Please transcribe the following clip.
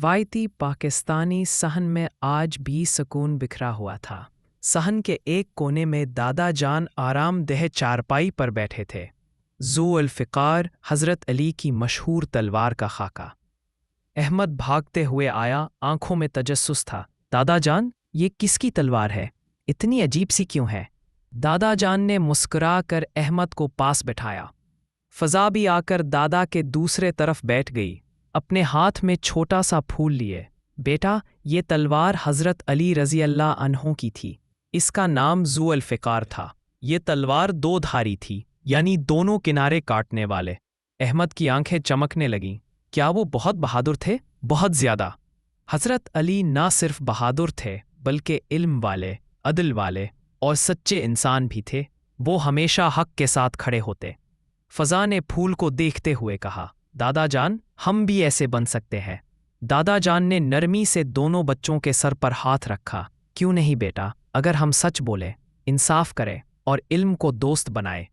रवायती पाकिस्तानी सहन में आज भी सुकून बिखरा हुआ था। सहन के एक कोने में दादा जान आरामदेह चारपाई पर बैठे थे। ज़ुल्फ़िकार हज़रत अली की मशहूर तलवार का खाका। अहमद भागते हुए आया, आंखों में तजस्सुस था। दादा जान, ये किसकी तलवार है? इतनी अजीब सी क्यों है? दादा जान ने मुस्कुरा कर अहमद को पास बिठाया। फ़ज़ा भी आकर दादा के दूसरे तरफ बैठ गई, अपने हाथ में छोटा सा फूल लिए। बेटा, ये तलवार हज़रत अली रज़ी अल्लाह अन्हों की थी। इसका नाम ज़ुल्फ़िकार था। ये तलवार दो धारी थी, यानी दोनों किनारे काटने वाले। अहमद की आंखें चमकने लगीं। क्या वो बहुत बहादुर थे? बहुत ज़्यादा। हज़रत अली ना सिर्फ बहादुर थे, बल्कि इल्म वाले, अदल वाले और सच्चे इंसान भी थे। वो हमेशा हक के साथ खड़े होते। फ़ज़ा ने फूल को देखते हुए कहा, दादा जान, हम भी ऐसे बन सकते हैं। दादा जान ने नरमी से दोनों बच्चों के सर पर हाथ रखा। क्यों नहीं बेटा, अगर हम सच बोले, इंसाफ करें और इल्म को दोस्त बनाए